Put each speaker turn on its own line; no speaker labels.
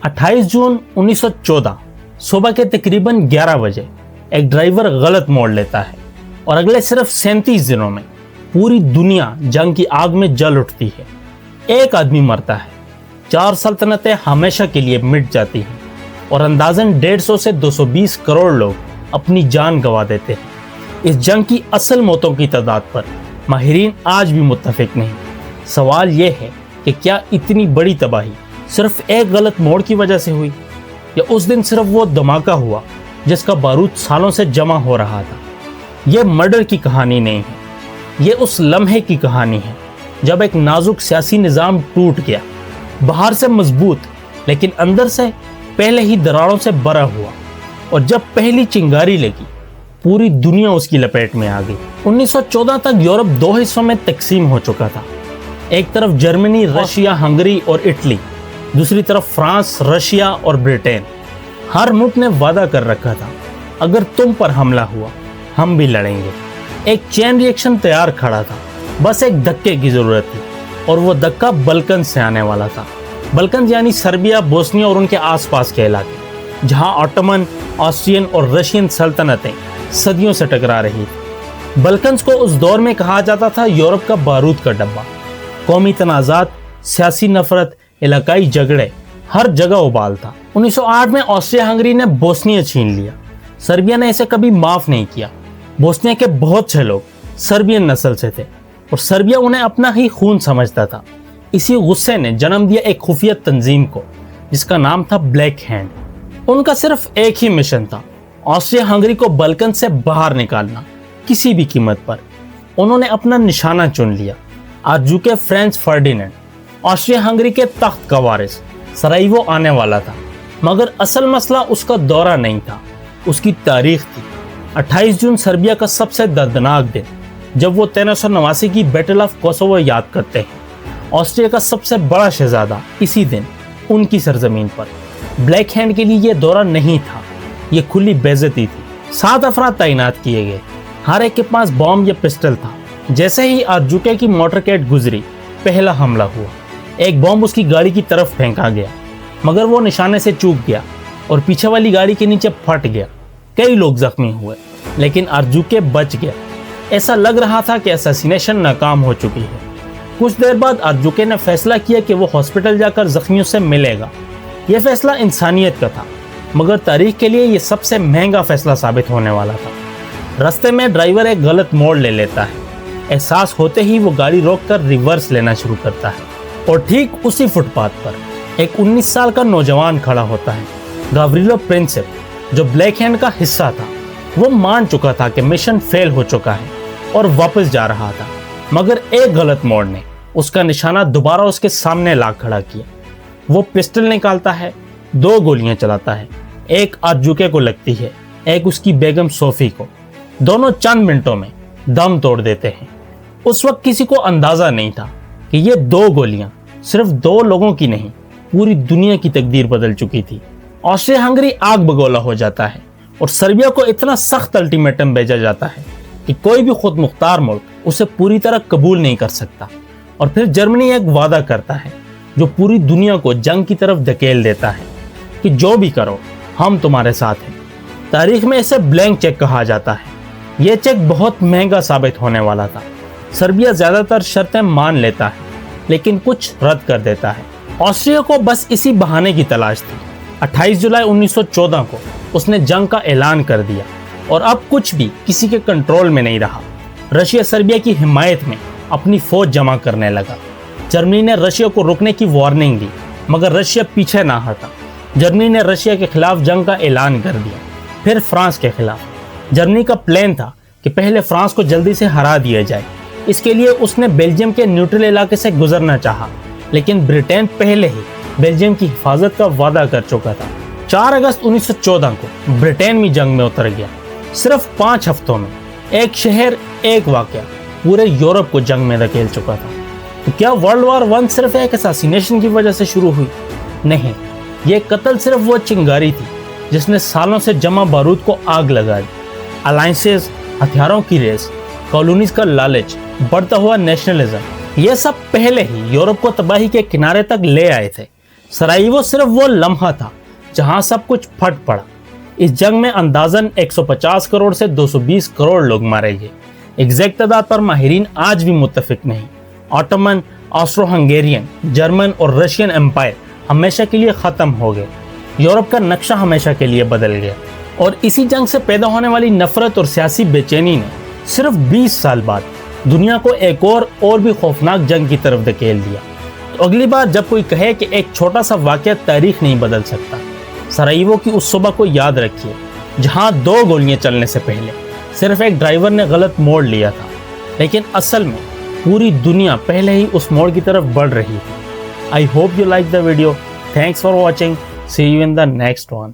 28 जून 1914 सुबह के तकरीबन 11 बजे एक ड्राइवर गलत मोड़ लेता है और अगले सिर्फ 37 दिनों में पूरी दुनिया जंग की आग में जल उठती है। एक आदमी मरता है, 4 सल्तनतें हमेशा के लिए मिट जाती हैं और अंदाजन 150 से 220 करोड़ लोग अपनी जान गंवा देते हैं। इस जंग की असल मौतों की तादाद पर माहिरीन आज भी मुत्तफिक नहीं। सवाल यह है कि क्या इतनी बड़ी तबाही सिर्फ एक गलत मोड़ की वजह से हुई, या उस दिन सिर्फ वो धमाका हुआ जिसका बारूद सालों से जमा हो रहा था। ये मर्डर की कहानी नहीं है, ये उस लम्हे की कहानी है जब एक नाजुक सियासी निज़ाम टूट गया, बाहर से मजबूत लेकिन अंदर से पहले ही दरारों से भरा हुआ, और जब पहली चिंगारी लगी पूरी दुनिया उसकी लपेट में आ गई। 1914 तक यूरोप 2 हिस्सों में तकसीम हो चुका था। एक तरफ जर्मनी, रशिया, हंगरी और इटली, दूसरी तरफ फ्रांस, रशिया और ब्रिटेन। हर मुल्क ने वादा कर रखा था, अगर तुम पर हमला हुआ हम भी लड़ेंगे। एक चेन रिएक्शन तैयार खड़ा था, बस एक धक्के की जरूरत थी, और वो धक्का बल्कन से आने वाला था। बल्कन यानी सर्बिया, बोस्निया और उनके आसपास के इलाके, जहां ऑटोमन, ऑस्ट्रियन और रशियन सल्तनतें सदियों से टकरा रही थी। बल्कन्स को उस दौर में कहा जाता था यूरोप का बारूद का डब्बा। कौमी तनाज़ात, सियासी नफरत, इलाकाई झगड़े, हर जगह उबाल था। 1908 में ऑस्ट्रिया हंगरी ने बोस्निया छीन लिया। सर्बिया ने इसे कभी माफ नहीं किया। बोस्निया के बहुत से लोग सर्बियन नस्ल से थे और सर्बिया उन्हें अपना ही खून समझता था। इसी गुस्से ने जन्म दिया एक खुफिया तंजीम को जिसका नाम था ब्लैक हैंड। उनका सिर्फ एक ही मिशन था, ऑस्ट्रिया हंगरी को बल्कन से बाहर निकालना, किसी भी कीमत पर। उन्होंने अपना निशाना चुन लिया, archduke Franz Ferdinand. Austria Hungary के तख्त का वारिस सराइवो आने वाला था, मगर असल मसला उसका दौरा नहीं था, उसकी तारीख थी। 28 जून सर्बिया का सबसे दर्दनाक दिन, जब वो 1389 की बैटल ऑफ कोसोवो याद करते हैं। ऑस्ट्रिया का सबसे बड़ा शहजादा इसी दिन उनकी सरजमीन पर। ब्लैक हैंड के लिए ये दौरा नहीं था, ये खुली बेइज्जती थी। 7 अफराद तैनात किए गए, हर एक के पास बॉम्ब या पिस्टल था। जैसे ही आर्चड्यूक की मोटरकैट गुजरी, पहला हमला हुआ। एक बॉम्ब उसकी गाड़ी की तरफ फेंका गया, मगर वो निशाने से चूक गया और पीछे वाली गाड़ी के नीचे फट गया। कई लोग जख्मी हुए, लेकिन आर्चड्यूक बच गया। ऐसा लग रहा था कि असैसिनेशन नाकाम हो चुकी है। कुछ देर बाद आर्चड्यूक ने फैसला किया कि वो हॉस्पिटल जाकर जख्मियों से मिलेगा। यह फैसला इंसानियत का था, मगर तारीख के लिए यह सबसे महंगा फैसला साबित होने वाला था। रास्ते में ड्राइवर एक गलत मोड़ ले लेता है। एहसास होते ही वो गाड़ी रोककर रिवर्स लेना शुरू करता है, और ठीक उसी फुटपाथ पर एक 19 साल का नौजवान खड़ा होता है, गावरिलो प्रिंसिप, जो ब्लैक हैंड का हिस्सा था। वो मान चुका था कि मिशन फेल हो चुका है और वापस जा रहा था, मगर एक गलत मोड़ ने उसका निशाना दोबारा उसके सामने ला खड़ा किया। वो पिस्टल निकालता है, 2 गोलियां चलाता है। एक आर्चड्यूक को लगती है, एक उसकी बेगम सोफी को। दोनों चंद मिनटों में दम तोड़ देते हैं। उस वक्त किसी को अंदाजा नहीं था कि ये 2 गोलियां सिर्फ 2 लोगों की नहीं, पूरी दुनिया की तकदीर बदल चुकी थी। ऑस्ट्रिया हंगरी आग बगोला हो जाता है और सर्बिया को इतना सख्त अल्टीमेटम भेजा जाता है कि कोई भी खुद मुख्तार मुल्क उसे पूरी तरह कबूल नहीं कर सकता। और फिर जर्मनी एक वादा करता है जो पूरी दुनिया को जंग की तरफ धकेल देता है कि जो भी करो हम तुम्हारे साथ हैं। तारीख में इसे ब्लैंक चेक कहा जाता है। यह चेक बहुत महंगा साबित होने वाला था। सर्बिया ज्यादातर शर्तें मान लेता है, लेकिन कुछ रद्द कर देता है। ऑस्ट्रिया को बस इसी बहाने की तलाश थी। 28 जुलाई 1914 को उसने जंग का ऐलान कर दिया, और अब कुछ भी किसी के कंट्रोल में नहीं रहा। रशिया सर्बिया की हिमायत में अपनी फौज जमा करने लगा। जर्मनी ने रशिया को रुकने की वार्निंग दी, मगर रशिया पीछे ना हटा। जर्मनी ने रशिया के खिलाफ जंग का ऐलान कर दिया, फिर फ्रांस के खिलाफ। जर्मनी का प्लान था कि पहले फ्रांस को जल्दी से हरा दिया जाए। इसके लिए उसने बेल्जियम के न्यूट्रल इलाके से गुजरना चाहा, लेकिन ब्रिटेन पहले ही बेल्जियम की हिफाजत का वादा कर चुका था। 4 अगस्त 1914 को ब्रिटेन भी जंग में उतर गया। सिर्फ 5 हफ्तों में एक शहर, एक वाकया पूरे यूरोप को जंग में धकेल चुका था। तो क्या वर्ल्ड वॉर 1 सिर्फ एक असैसिनेशन की वजह से शुरू हुई? नहीं, ये कत्ल सिर्फ वो चिंगारी थी जिसने सालों से जमा बारूद को आग लगा दी। अलायंसेस, हथियारों की रेस, कॉलोनीज का लालच, बढ़ता हुआ नेशनलिज्म, ये सब पहले ही यूरोप को तबाही के किनारे तक ले आए थे। سرائیوو صرف وہ لمحہ تھا جہاں سب کچھ پھٹ پڑا۔ اس جنگ میں اندازاً 150 کروڑ سے 220 کروڑ لوگ مارے گئے۔ ایگزیکٹ تعداد پر ماہرین آج بھی متفق نہیں۔ آٹومن، آسٹرو ہنگیرین، جرمن اور رشین امپائر ہمیشہ کے لیے ختم ہو گئے۔ یورپ کا نقشہ ہمیشہ کے لیے بدل گیا، اور اسی جنگ سے پیدا ہونے والی نفرت اور سیاسی بے چینی نے صرف 20 سال بعد دنیا کو ایک اور بھی خوفناک جنگ کی طرف دھکیل دیا۔ تو اگلی بار جب کوئی کہے کہ ایک چھوٹا سا واقعہ تاریخ نہیں بدل سکتا، سرائیوو کی اس صبح کو یاد رکھیے جہاں 2 گولیاں چلنے سے پہلے صرف ایک ڈرائیور نے غلط موڑ لیا تھا، لیکن اصل میں پوری دنیا پہلے ہی اس موڑ کی طرف بڑھ رہی تھی۔ I hope you like the video. Thanks for watching. See you in the next one.